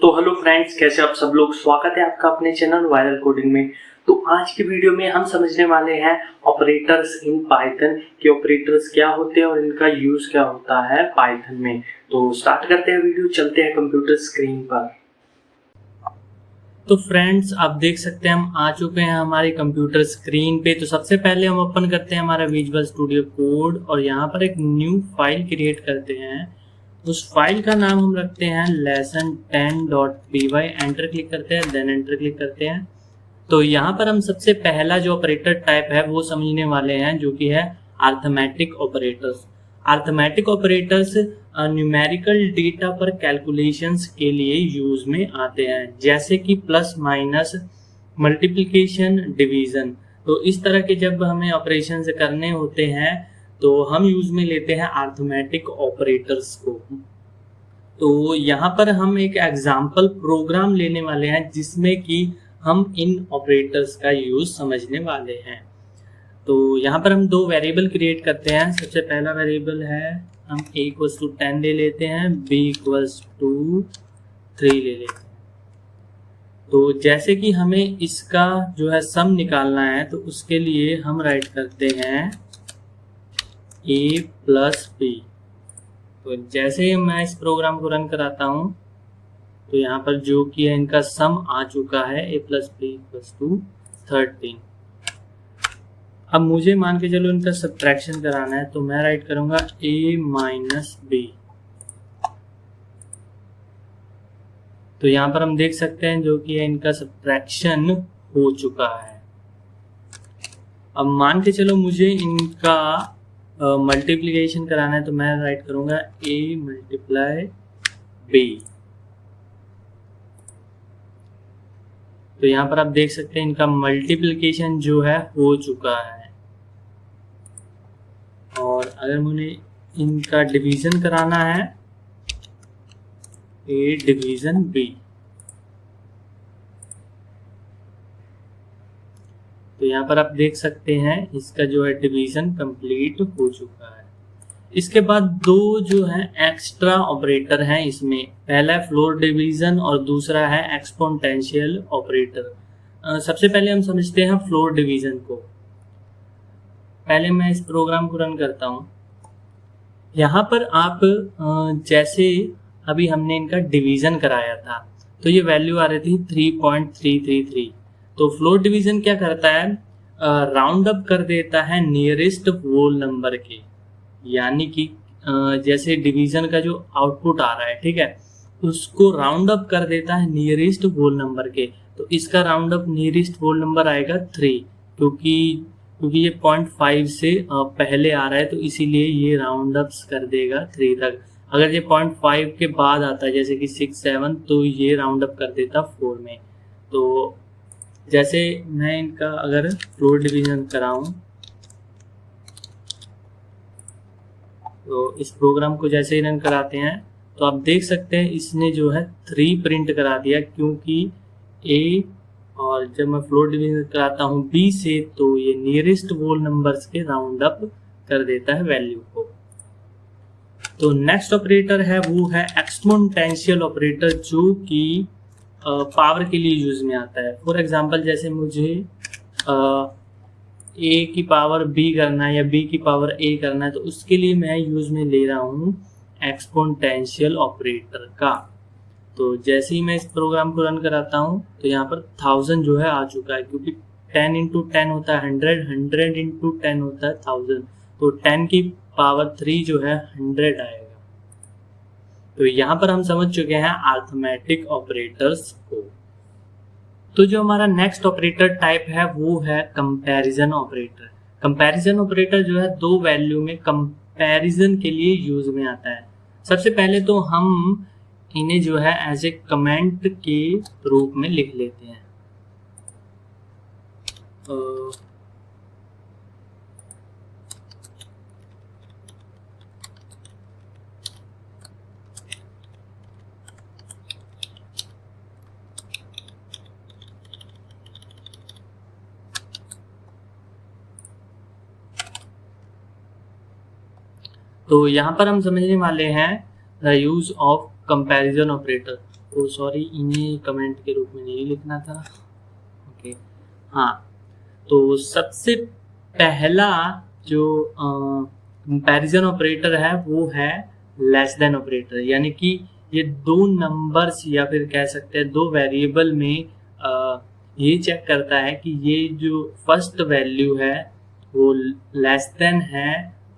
तो hello friends, कैसे आप सब लोग। स्वागत है आपका अपने चैनल वायरल कोडिंग में। तो आज की वीडियो में हम समझने वाले हैं ऑपरेटर्स इन पाइथन के ऑपरेटर्स क्या होते हैं और इनका यूज क्या होता है पाइथन में। तो स्टार्ट करते हैं वीडियो, चलते हैं कंप्यूटर स्क्रीन पर। तो फ्रेंड्स, आप देख सकते हैं हम आ चुके हैं हमारी कंप्यूटर स्क्रीन पे। तो सबसे पहले हम ओपन करते हैं हमारा विजुअल स्टूडियो कोड और यहाँ पर एक न्यू फाइल क्रिएट करते हैं। उस फाइल का नाम हम रखते हैं lesson10.py। एंटर क्लिक करते हैं, देन एंटर क्लिक करते हैं। तो यहाँ पर हम सबसे पहला जो ऑपरेटर टाइप है वो समझने वाले हैं, जो कि है arithmetic operators. Arithmetic operators numerical data पर कैलकुलेशंस के लिए यूज में आते हैं, जैसे कि प्लस माइनस, मल्टीप्लिकेशन, डिवीजन। तो इस तरह के जब हमें ऑपरेशंस करने होते हैं तो हम यूज में लेते हैं अरिथमेटिक ऑपरेटर्स को। तो यहाँ पर हम एक एग्जाम्पल प्रोग्राम लेने वाले हैं जिसमें कि हम इन ऑपरेटर्स का यूज समझने वाले हैं। तो यहाँ पर हम दो वेरिएबल क्रिएट करते हैं। सबसे पहला वेरिएबल है, हम a = 10 ले लेते हैं, b = 3 ले लेते हैं। तो जैसे कि हमें इसका जो है सम निकालना है, तो उसके लिए हम राइट करते हैं a + b। तो जैसे ही मैं इस प्रोग्राम को रन कराता हूँ तो यहाँ पर जो कि है इनका सम आ चुका है, a + b = 13। अब मुझे मान के चलो इनका सब्ट्रैक्शन कराना है, तो मैं राइट करूँगा a - b। तो यहाँ पर हम देख सकते हैं जो कि है इनका सब्ट्रैक्शन हो चुका है। अब मान के चलो मुझे इनका मल्टीप्लिकेशन कराना है, तो मैं राइट करूँगा a × b। तो यहाँ पर आप देख सकते हैं इनका मल्टीप्लिकेशन जो है हो चुका है। और अगर मुझे इनका डिवीजन कराना है, a डिवीजन b, तो यहाँ पर आप देख सकते हैं इसका जो है डिवीजन कंप्लीट हो चुका है। इसके बाद दो जो है एक्स्ट्रा ऑपरेटर हैं इसमें, पहला है फ्लोर डिवीजन और दूसरा है एक्सपोनेंशियल ऑपरेटर। सबसे पहले हम समझते हैं फ्लोर डिवीजन को। पहले मैं इस प्रोग्राम को रन करता हूँ। यहाँ पर आप जैसे अभी हमने इनका डिवीजन कराया था तो ये वैल्यू आ रही थी 3.333। तो फ्लोर डिवीजन क्या करता है, राउंड अप कर देता है नियरेस्ट होल नंबर के। यानी कि जैसे डिवीजन का जो आउटपुट आ रहा है, ठीक है, उसको राउंड अप कर देता है नियरेस्ट होल नंबर के। तो इसका round up nearest whole number आएगा 3, क्योंकि ये 0.5 से पहले आ रहा है, तो इसीलिए ये राउंड अप्स कर देगा 3 तक। अगर ये 0.5 के बाद आता है जैसे कि 6, 7, तो ये राउंड अप कर देता 4 में। तो जैसे मैं इनका अगर फ्लोर डिवीजन कराऊं, तो इस प्रोग्राम को जैसे ही रन कराते हैं तो आप देख सकते हैं इसने जो है 3 प्रिंट करा दिया, क्योंकि a, और जब मैं फ्लोर डिवीजन कराता हूँ b से, तो ये नियरेस्ट होल नंबर्स के राउंड अप कर देता है वैल्यू को। तो नेक्स्ट ऑपरेटर है वो है एक्सपोनेंशियल ऑपरेटर, जो कि पावर के लिए यूज में आता है। फॉर एग्जांपल, जैसे मुझे a की पावर b करना है या b की पावर a करना है, तो उसके लिए मैं यूज में ले रहा हूँ एक्सपोनेंशियल ऑपरेटर का। तो जैसे ही मैं इस प्रोग्राम को रन कराता हूँ तो यहाँ पर 1000 जो है आ चुका है, क्योंकि 10 × 10 होता है 100, 100 × 10 होता है 1000। तो 10 की पावर 3 जो है 100 आएगा। तो यहाँ पर हम समझ चुके हैं अरिथमेटिक ऑपरेटर्स को। तो जो हमारा नेक्स्ट ऑपरेटर टाइप है वो है कंपैरिजन ऑपरेटर। कंपैरिजन ऑपरेटर जो है दो वैल्यू में कंपैरिजन के लिए यूज में आता है। सबसे पहले तो हम इन्हें जो है एज ए कमेंट के रूप में लिख लेते हैं। तो यहाँ पर हम समझने वाले हैं the use of comparison operator. तो सॉरी, इन्हें कमेंट के रूप में नहीं लिखना था। ओके, हाँ, तो सबसे पहला जो कंपैरिजन ऑपरेटर है वो है लेस देन ऑपरेटर, यानी कि ये दो नंबर्स या फिर कह सकते हैं दो वेरिएबल में ये चेक करता है कि ये जो फर्स्ट वैल्यू है वो लेस देन है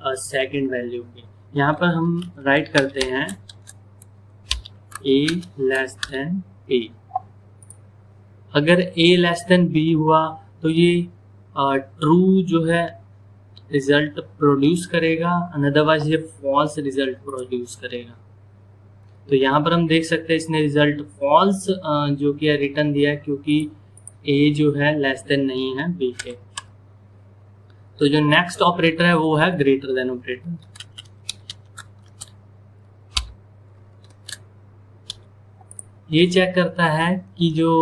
सेकंड वैल्यू के। यहाँ पर हम राइट करते हैं a लेस देन b। अगर a लेस देन b हुआ तो ये ट्रू जो है रिजल्ट प्रोड्यूस करेगा, अदरवाइज ये फॉल्स रिजल्ट प्रोड्यूस करेगा। तो यहाँ पर हम देख सकते हैं इसने रिजल्ट फॉल्स जो कि रिटर्न दिया है, क्योंकि a जो है लेस देन नहीं है b के। तो जो नेक्स्ट ऑपरेटर है वो है ग्रेटर देन ऑपरेटर। ये चेक करता है कि जो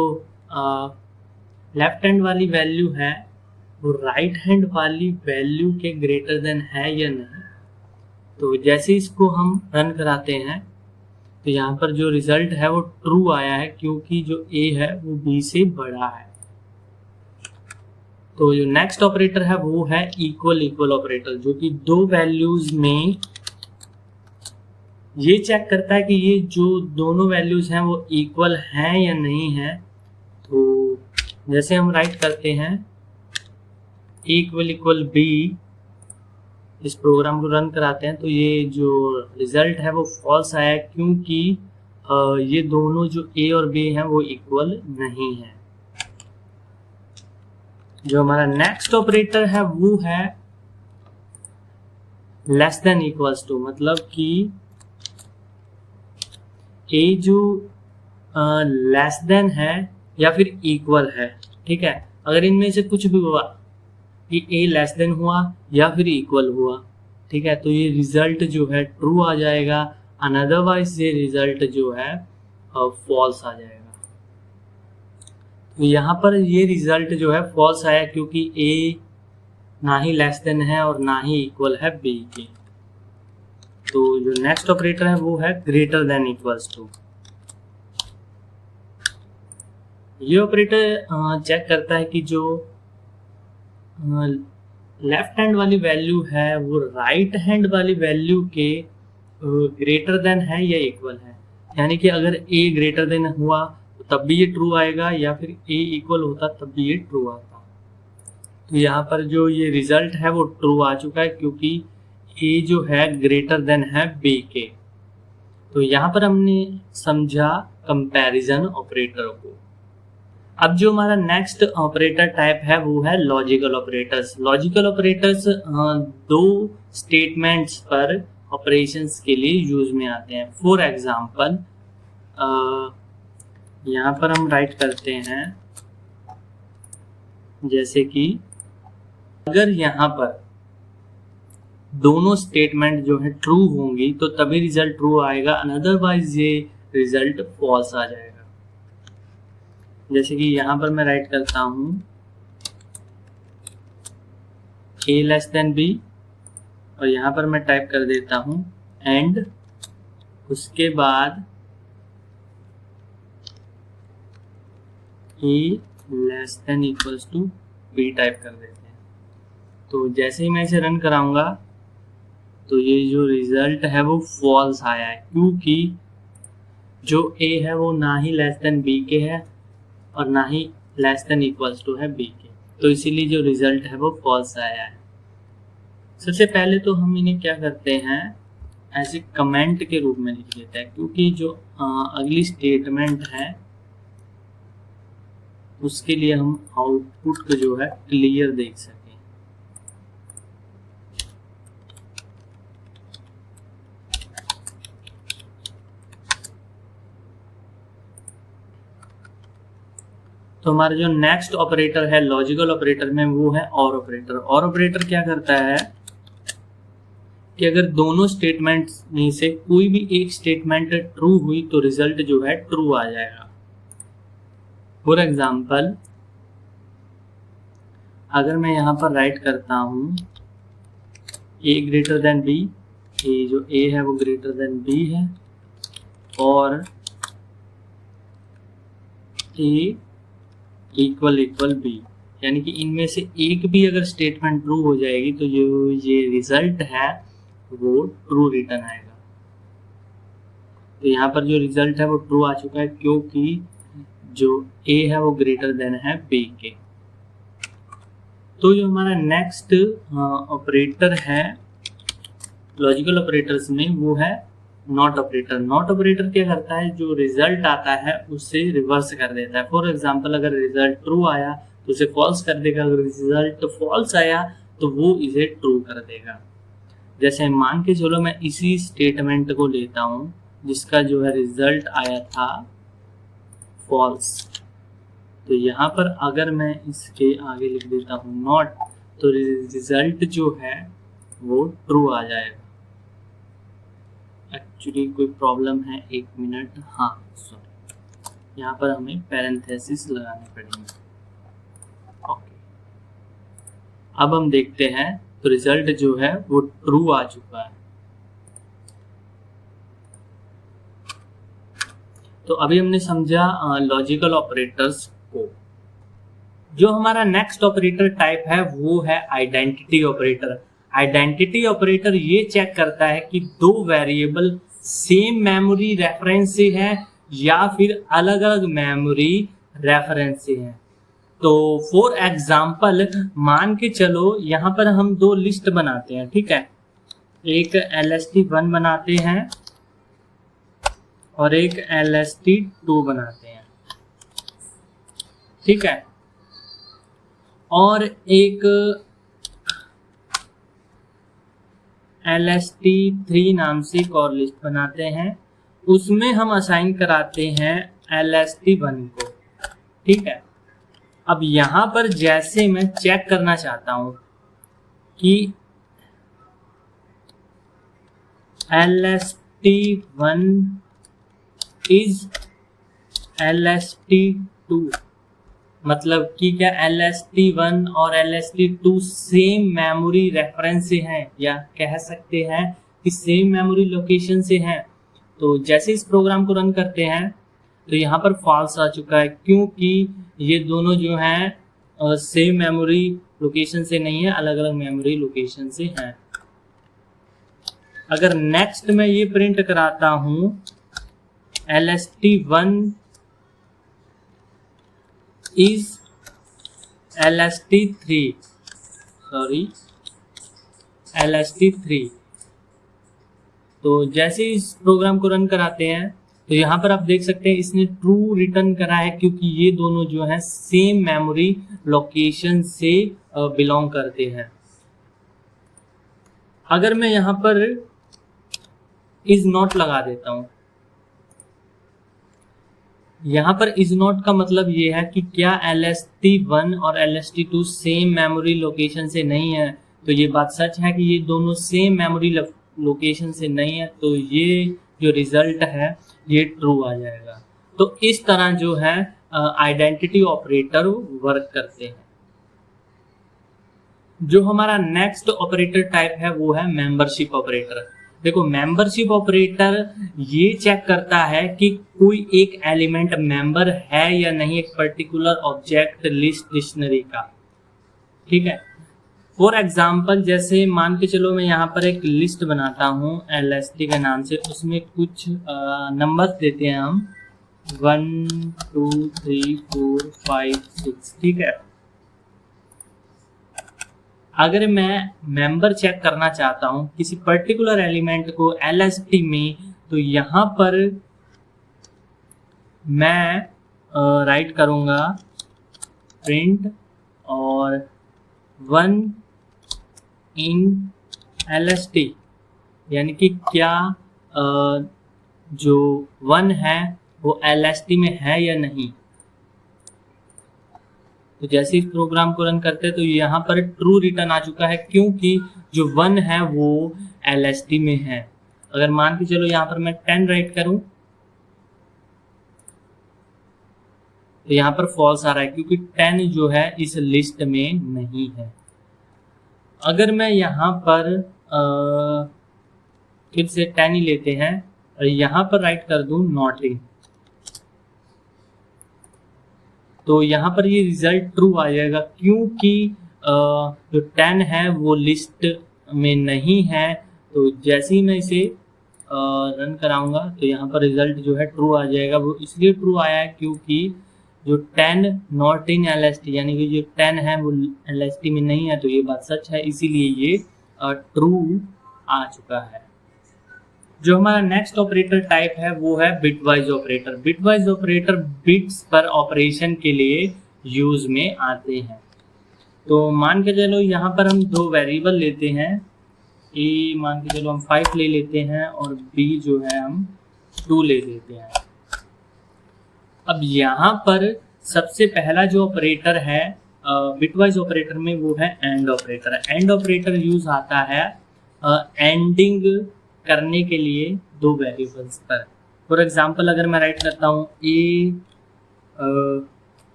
लेफ्ट हैंड वाली वैल्यू है वो राइट हैंड वाली वैल्यू के ग्रेटर देन है या नहीं। तो जैसे इसको हम रन कराते हैं तो यहाँ पर जो रिजल्ट है वो ट्रू आया है, क्योंकि जो a है वो b से बड़ा है। तो जो नेक्स्ट ऑपरेटर है वो है इक्वल इक्वल ऑपरेटर, जो कि दो वैल्यूज में ये चेक करता है कि ये जो दोनों वैल्यूज हैं वो इक्वल हैं या नहीं है। तो जैसे हम राइट करते हैं इक्वल इक्वल b, इस प्रोग्राम को रन कराते हैं तो ये जो रिजल्ट है वो फॉल्स आया, क्योंकि ये दोनों जो a और b हैं वो इक्वल नहीं है। जो हमारा नेक्स्ट ऑपरेटर है वो है लेस देन इक्वल्स टू, मतलब कि a जो लेस देन है या फिर इक्वल है, ठीक है। अगर इनमें से कुछ भी हुआ कि a लेस देन हुआ या फिर इक्वल हुआ, ठीक है, तो ये रिजल्ट जो है ट्रू आ जाएगा, अदरवाइज ये रिजल्ट जो है फॉल्स आ जाएगा। तो यहाँ पर ये रिजल्ट जो है फॉल्स आया, क्योंकि a ना ही लेस देन है और ना ही इक्वल है b के। तो जो नेक्स्ट ऑपरेटर है वो है ग्रेटर देन इक्वल्स टू। ये ऑपरेटर चेक करता है कि जो लेफ्ट हैंड वाली वैल्यू है वो राइट हैंड वाली वैल्यू के ग्रेटर देन है या इक्वल है। यानी कि अगर a ग्रेटर देन हुआ तो तब भी ये ट्रू आएगा, या फिर a इक्वल होता तब भी ये ट्रू आता। तो यहाँ पर जो ये रिजल्ट है वो ट्रू आ चुका है, क्योंकि a जो है ग्रेटर देन है b के। तो यहाँ पर हमने समझा कंपैरिजन ऑपरेटर को। अब जो हमारा नेक्स्ट ऑपरेटर टाइप है वो है लॉजिकल ऑपरेटर्स। लॉजिकल ऑपरेटर्स दो स्टेटमेंट्स पर ऑपरेशंस के लिए यूज में आते हैं। फॉर एग्जांपल यहाँ पर हम राइट करते हैं, जैसे कि अगर यहाँ पर दोनों स्टेटमेंट जो है ट्रू होंगी तो तभी रिजल्ट ट्रू आएगा, अदरवाइज ये रिजल्ट फॉल्स आ जाएगा। जैसे कि यहाँ पर मैं राइट करता हूँ a लेस देन b, और यहाँ पर मैं टाइप कर देता हूँ एंड उसके बाद a less than equals to b type कर देते हैं। तो जैसे ही मैं इसे रन कराऊंगा तो ये जो रिजल्ट है वो फॉल्स आया है, क्योंकि जो a है वो ना ही लेस देन b के है और ना ही लेस देन इक्वल्स टू है b के। तो इसीलिए जो रिजल्ट है वो फॉल्स आया है। सबसे पहले तो हम इन्हें क्या करते हैं, ऐसे कमेंट के रूप में लिख देते हैं, क्योंकि जो अगली स्टेटमेंट है उसके लिए हम आउटपुट को जो है क्लियर देख सकें। तो हमारा जो नेक्स्ट ऑपरेटर है लॉजिकल ऑपरेटर में वो है और ऑपरेटर। और ऑपरेटर क्या करता है कि अगर दोनों स्टेटमेंट्स में से कोई भी एक स्टेटमेंट ट्रू हुई तो रिजल्ट जो है ट्रू आ जाएगा। फॉर एग्जाम्पल अगर मैं यहाँ पर राइट करता हूँ a ग्रेटर देन b, जो a है वो ग्रेटर देन b है, और ए इक्वल इक्वल बी, यानी कि इनमें से एक भी अगर स्टेटमेंट ट्रू हो जाएगी तो जो ये रिजल्ट है वो ट्रू रिटर्न आएगा। तो यहाँ पर जो रिजल्ट है वो ट्रू आ चुका है क्योंकि जो ए है वो ग्रेटर देन है बी के। तो जो हमारा नेक्स्ट ऑपरेटर है लॉजिकल ऑपरेटर्स में वो है नॉट ऑपरेटर। नॉट ऑपरेटर क्या करता है, जो रिजल्ट आता है उससे रिवर्स कर देता है। फॉर एग्जांपल अगर रिजल्ट ट्रू आया तो उसे फॉल्स कर देगा, अगर रिजल्ट फॉल्स आया तो वो इसे ट्रू कर देगा। जैसे मान के चलो मैं इसी स्टेटमेंट को लेता हूँ जिसका जो है रिजल्ट आया था फॉल्स, तो यहाँ पर अगर मैं इसके आगे लिख देता हूँ नॉट, तो रिजल्ट जो है वो ट्रू आ जाएगा। एक्चुअली कोई प्रॉब्लम है, एक मिनट, हाँ सॉरी, यहाँ पर हमें पैरेंथेसिस लगाने पड़ेंगे। ओके, अब हम देखते हैं तो रिजल्ट जो है वो ट्रू आ चुका है। तो अभी हमने समझा लॉजिकल ऑपरेटर्स को। जो हमारा नेक्स्ट ऑपरेटर टाइप है वो है आइडेंटिटी ऑपरेटर। आइडेंटिटी ऑपरेटर ये चेक करता है कि दो वेरिएबल सेम मेमोरी रेफरेंस से है या फिर अलग अलग मेमोरी रेफरेंस से है। तो फॉर एग्जांपल मान के चलो यहाँ पर हम दो लिस्ट बनाते हैं, ठीक है, एक LST1 बनाते हैं और एक LST2 बनाते हैं, ठीक है, और एक LST3 नाम से एक और लिस्ट बनाते हैं, उसमें हम असाइन कराते हैं LST1 को, ठीक है। अब यहाँ पर जैसे मैं चेक करना चाहता हूं कि LST1 इज LST2, मतलब कि क्या LST1 और LST2 सेम मेमोरी रेफरेंस से हैं, या कह सकते हैं कि सेम मेमोरी लोकेशन से हैं। तो जैसे इस प्रोग्राम को रन करते हैं तो यहाँ पर फॉल्स आ चुका है क्योंकि ये दोनों जो हैं सेम मेमोरी लोकेशन से नहीं है, अलग अलग मेमोरी लोकेशन से हैं। अगर नेक्स्ट मैं ये प्रिंट कराता हूँ LST1 इज LST3, तो जैसे इस प्रोग्राम को रन कराते हैं तो यहाँ पर आप देख सकते हैं इसने ट्रू रिटर्न करा है क्योंकि ये दोनों जो हैं सेम मेमोरी लोकेशन से बिलोंग करते हैं। अगर मैं यहाँ पर इज नॉट लगा देता हूँ, यहाँ पर इज नॉट का मतलब ये है कि क्या LST1 और LST2 सेम मेमोरी लोकेशन से नहीं है। तो ये बात सच है कि ये दोनों सेम मेमोरी लोकेशन से नहीं है, तो ये जो रिजल्ट है ये ट्रू आ जाएगा। तो इस तरह जो है आइडेंटिटी ऑपरेटर वर्क करते हैं। जो हमारा नेक्स्ट ऑपरेटर टाइप है वो है मेंबरशिप ऑपरेटर। देखो, मेंबरशिप ऑपरेटर ये चेक करता है कि कोई एक एलिमेंट मेंबर है या नहीं एक पर्टिकुलर ऑब्जेक्ट लिस्ट डिक्शनरी का, ठीक है। फॉर एग्जाम्पल जैसे मान के चलो मैं यहाँ पर एक लिस्ट बनाता हूँ LST के नाम से, उसमें कुछ नंबर देते हैं हम 1 2 3 4 5 6, ठीक है। अगर मैं मेंबर चेक करना चाहता हूं किसी पर्टिकुलर एलिमेंट को LST में, तो यहाँ पर मैं राइट करूँगा प्रिंट और 1 इन LST, यानी कि क्या जो 1 है वो LST में है या नहीं। तो जैसे इस प्रोग्राम को रन करते हैं तो यहाँ पर ट्रू रिटर्न आ चुका है क्योंकि जो 1 है वो LST में है। अगर मान के चलो यहाँ पर मैं 10 राइट करूं तो यहाँ पर फॉल्स आ रहा है क्योंकि 10 जो है इस लिस्ट में नहीं है। अगर मैं यहाँ पर फिर से 10 ही लेते हैं और यहाँ पर राइट कर दूं नॉट इन, तो यहाँ पर ये रिजल्ट ट्रू आ जाएगा, क्योंकि जो 10 है वो लिस्ट में नहीं है। तो जैसे ही मैं इसे रन कराऊंगा तो यहाँ पर रिजल्ट जो है ट्रू आ जाएगा। वो इसलिए ट्रू आया है क्योंकि जो 10 नॉट इन LST, यानी कि जो 10 है वो LST में नहीं है, तो ये बात सच है, इसीलिए ये ट्रू आ चुका है। जो हमारा नेक्स्ट ऑपरेटर टाइप है वो है bitwise operator. Bitwise operator bits पर ऑपरेशन के लिए यूज में आते हैं। तो मान के चलो यहाँ पर हम दो वेरिएबल लेते हैं, ए मान के चलो हम 5 ले लेते हैं और बी जो है हम 2 ले लेते हैं। अब यहाँ पर सबसे पहला जो ऑपरेटर है बिटवाइज ऑपरेटर में वो है and operator. And operator use आता है एंडिंग करने के लिए दो वेरिएबल्स पर। फॉर एग्जांपल अगर मैं राइट करता हूँ ए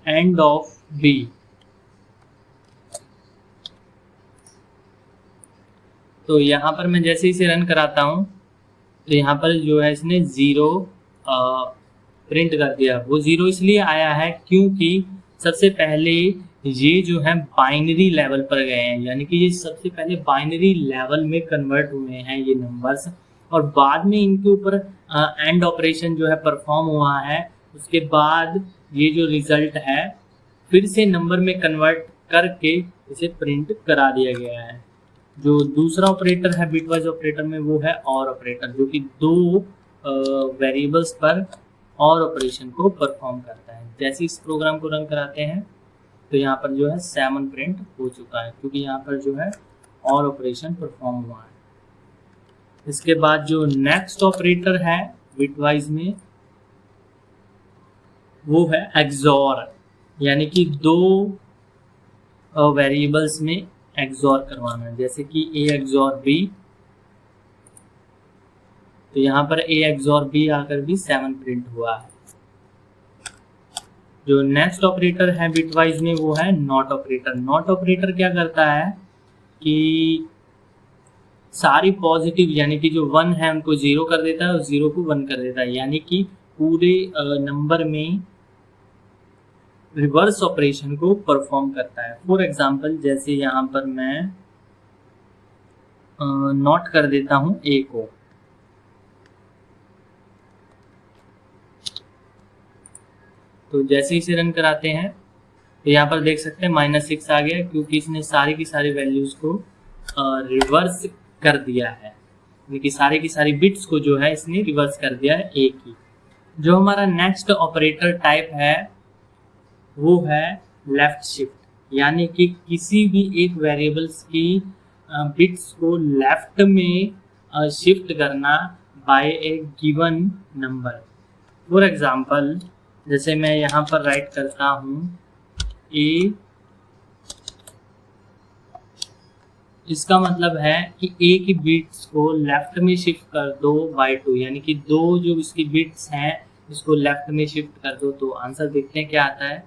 एंड ऑफ बी, तो यहाँ पर मैं जैसे इसे रन कराता हूँ तो यहाँ पर जो है इसने 0 प्रिंट कर दिया। वो 0 इसलिए आया है क्योंकि सबसे पहले ये जो है बाइनरी लेवल पर गए हैं, यानी कि ये सबसे पहले बाइनरी लेवल में कन्वर्ट हुए हैं ये नंबर्स, और बाद में इनके ऊपर एंड ऑपरेशन जो है परफॉर्म हुआ है। उसके बाद ये जो रिजल्ट है फिर से नंबर में कन्वर्ट करके इसे प्रिंट करा दिया गया है। जो दूसरा ऑपरेटर है बिटवाइज ऑपरेटर में वो है और ऑपरेटर, जो कि दो वेरिएबल्स पर और ऑपरेशन को परफॉर्म करता है। जैसे इस प्रोग्राम को रन कराते हैं तो यहाँ पर जो है 7 प्रिंट हो चुका है, क्योंकि यहाँ पर जो है और ऑपरेशन परफॉर्म हुआ है। इसके बाद जो नेक्स्ट ऑपरेटर है बिटवाइज में वो है एक्सॉर, यानी कि दो वेरिएबल्स में एक्सॉर करवाना है। जैसे कि ए एक्सॉर बी, तो यहाँ पर ए एक्सॉर बी आकर भी 7 प्रिंट हुआ है। जो नेक्स्ट ऑपरेटर है बिटवाइज में वो है नॉट ऑपरेटर। नॉट ऑपरेटर क्या करता है कि सारी पॉजिटिव यानी कि जो 1 है उनको 0 कर देता है और 0 को 1 कर देता है, यानी कि पूरे नंबर में रिवर्स ऑपरेशन को परफॉर्म करता है। फॉर एग्जांपल जैसे यहाँ पर मैं नॉट कर देता हूँ ए को, तो जैसे इसे रन कराते हैं तो यहाँ पर देख सकते हैं -6 आ गया, क्योंकि इसने सारी की सारी वैल्यूज को रिवर्स कर दिया है, यानी कि सारी की सारी बिट्स को जो है इसने रिवर्स कर दिया है ए की। जो हमारा नेक्स्ट ऑपरेटर टाइप है वो है लेफ्ट शिफ्ट, यानी कि किसी भी एक वेरिएबल्स की बिट्स को लेफ्ट में शिफ्ट करना by a given number. For example जैसे मैं यहाँ पर राइट करता हूँ ए, इसका मतलब है कि ए की बिट्स को लेफ्ट में शिफ्ट कर दो बाय 2, यानी कि दो जो इसकी बिट्स हैं इसको लेफ्ट में शिफ्ट कर दो। तो आंसर देखते हैं क्या आता है।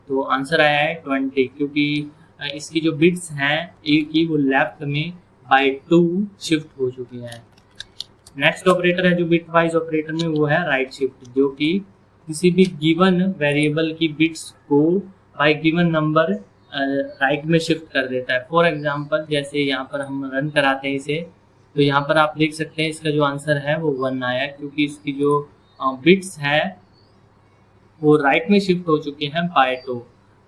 तो आंसर आया है 20, क्योंकि इसकी जो बिट्स हैं ए की वो लेफ्ट में बाय 2 शिफ्ट हो चुकी हैं। नेक्स्ट ऑपरेटर है जो बिटवाइज ऑपरेटर में वो है राइट शिफ्ट, जो कि किसी भी गिवन वेरिएबल की बिट्स को बाय गिवन नंबर राइट में शिफ्ट कर देता है। फॉर एग्जांपल जैसे यहाँ पर हम रन कराते हैं इसे, तो यहाँ पर आप देख सकते हैं इसका जो आंसर है वो 1 आया, क्योंकि इसकी जो बिट्स है वो राइट में शिफ्ट हो चुके हैं बाय 2।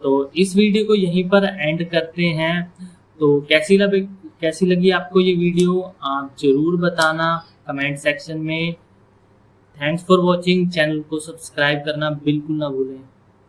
तो इस वीडियो को यहीं पर एंड करते हैं। तो कैसी लगी आपको ये वीडियो आप जरूर बताना कमेंट सेक्शन में। Thanks for watching. चैनल को सब्सक्राइब करना बिल्कुल ना भूलें।